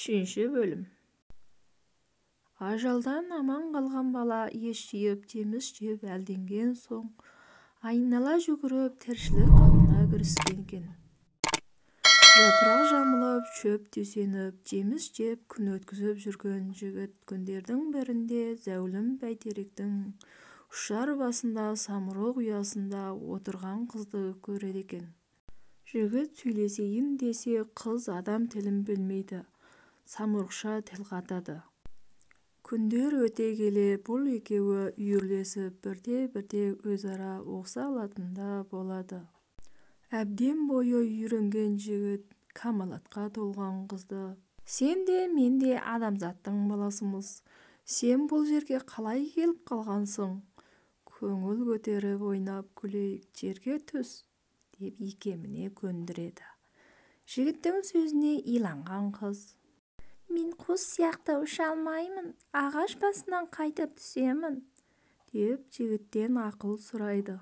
Үшінші бөлім. Ажалдан аман қалған бала еш жиып, жеміс жеп әлденген соң, айнала жүгіріп, тіршілік қамына кіріскен екен. Жапырақ жамылып, шөп төсеніп, жеміс жеп, күн өткізіп жүрген жігіт күндердің бірінде зәулім бәйтеректің ұшар басында самұрық ұясында отырған қызды көреді екен. Жігіт сөйлесейін десе, қыз адам тілін білмейді, самұрықша тіл қатады. Күндер өте келе бұл екеуі үйірлесіп, бірте-бірте өзара оқса алатында болады. Әбден бойы үйренген жігіт камалатқа толған қызды: «Сен де мен де адамзаттың баласымыз. Сен бұл жерге қалай келіп қалғансың? Көңіл көтеріп ойнап күлейік, жерге түс», деп икеміне көндіреді. Жігіттің сөзіне иланған қыз: «Мен құс сияқты ұша алмаймын, ағаш басынан қайтып түсемін», деп жігіттен ақыл сұрайды.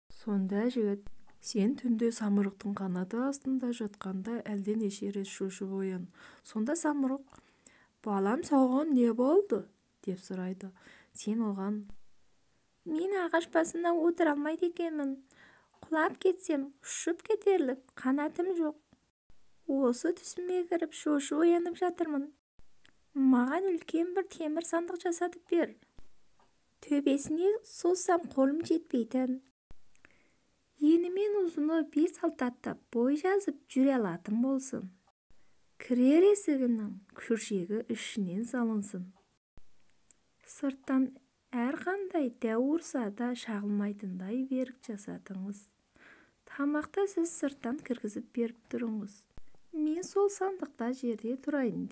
Сонда жігіт: «Сен түнде самұрықтың қанаты астында жатқанда әлденеше рет шошып оян». Сонда самұрық: «Балам, саған не болды?» деп сұрайды. Сен оған: «Мен ағаш басында отыра алмайды екенмін. Құлап кетсем, ұшып кетерлік қанатым жоқ. Осы түсіме кіріп шошып оянып жатырмын. Маған үлкен бір темір сандық жасатып бер. Төбесіне созсам қолым жетпейтін. Ені мен ұзыны 5-6 аттап бой жазып жүре алатын болсын. Кірер есігінің күршегі ішінен салынсын. Сырттан әрқандай дәу ұрса да шағылмайтындай берік жасатыңыз. Тамақты сіз сырттан кіргізіп беріп тұрыңыз. Мен сол сандықта жерде тұрайын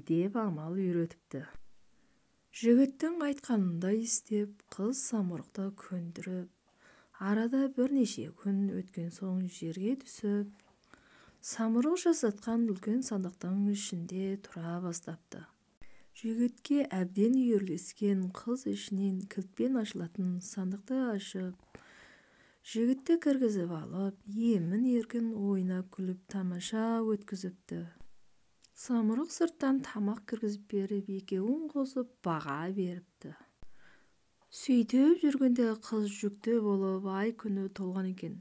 деп амал үйретіпті. Жігіттің айтқанындай істеп, қыз самұрықты көндіріп, арада бірнеше күн өткен соң жерге түсіп, самұрық жасатқан үлкен сандықтың ішінде тұра бастапты. Жігітке әбден үйірлескен қыз ішінен кілтпен ашылатын сандықты ашып, жігітті кіргізіп алып, емін-еркін ойнап күліп тамаша өткізіпті. Самұрық сырттан тамақ кіргізіп беріп, екеуін қосып баға беріпті. Сөйтіп жүргенде қыз жүкті болып ай күні толған екен.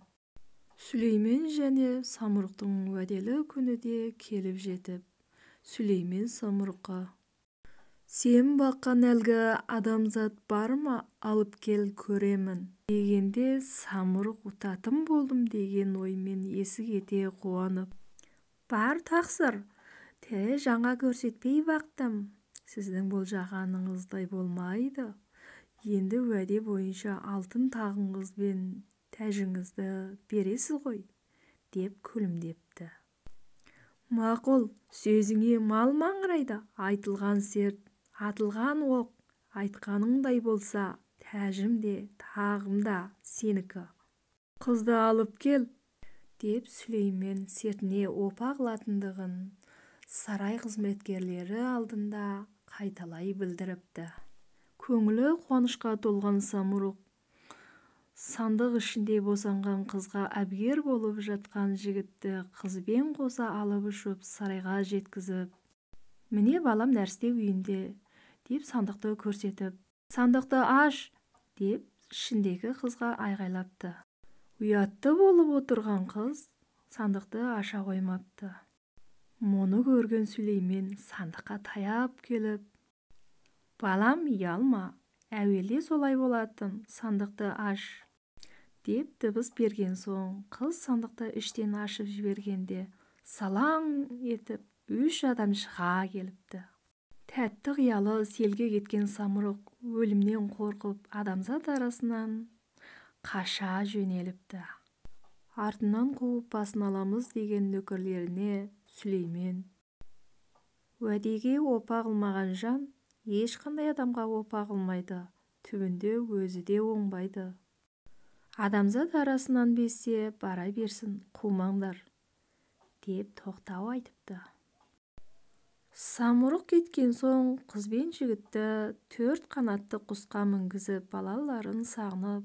Сүлеймен және самұрықтың уәделі күні де келіп жетіп, Сүлеймен самұрыққа: «Сен баққан әлгі адамзат бар ма, алып кел көремін», дегенде самұрық ұтатын болдым деген оймен есі кете қуанып: «Бар тақсыр, жаңа көрсетпей бақтым. Сіздің болжағаныңыздай болмайды. Енді уәде бойынша алтын тағыңыз бен тәжіңізді бересіз ғой», деп күлімдепті. «Мақұл, сөзіңе мал маңырайды. Айтылған серт, атылған оқ, айтқаныңдай болса, тәжім де тағым да сенікі. Қызды алып кел», деп Сүлеймен сертіне опа қылатындығын сарай қызметкерлері алдында қайталай білдіріпті. Көңілі қуанышқа толған самұрық сандық ішінде босанған қызға әбігер болып жатқан жігітті қызбен қоса алып ұшып сарайға жеткізіп: «Міне балам нәресте күйінде», деп сандықты көрсетіп: «Сандықты аш», деп ішіндегі қызға айғайлапты. Ұятты болып отырған қыз сандықты аша қоймапты. Мұны көрген Сүлеймен сандыққа таяп келіп: «Балам, ұялма, әуелде солай болатын, сандықты аш», деп дыбыс берген соң, қыз сандықты іштен ашып жібергенде салаң етіп 3 адам шыға келіпті. Тәтті қиялы селге кеткен самұрық өлімнен қорқып адамзат арасынан қаша жөнеліпті. Артынан қуып басын аламыз деген нөкерлеріне Сүлеймен: «Уәдеге опа қылмаған жан ешқандай адамға опа қылмайды, түбінде өзі де оңбайды. Адамзат арасынан безсе бара берсін, қумаңдар», деп тоқтау айтыпты. Самұрық кеткен соң қыз бен жігітті 4 қанатты құсқа мінгізіп, балаларын сағынып,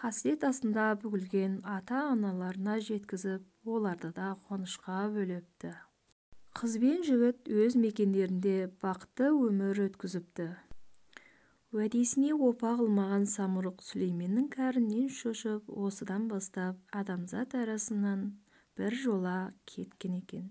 қасірет астында бүгілген ата-аналарына жеткізіп, оларды да қуанышқа бөлепті. Қыз бен жігіт өз мекендерінде бақытты өмір өткізіпті. Уәдесіне опа қылмаған самұрық Сүлейменнің кәрінен шошып осыдан бастап адамзат арасынан бір жола кеткен екен.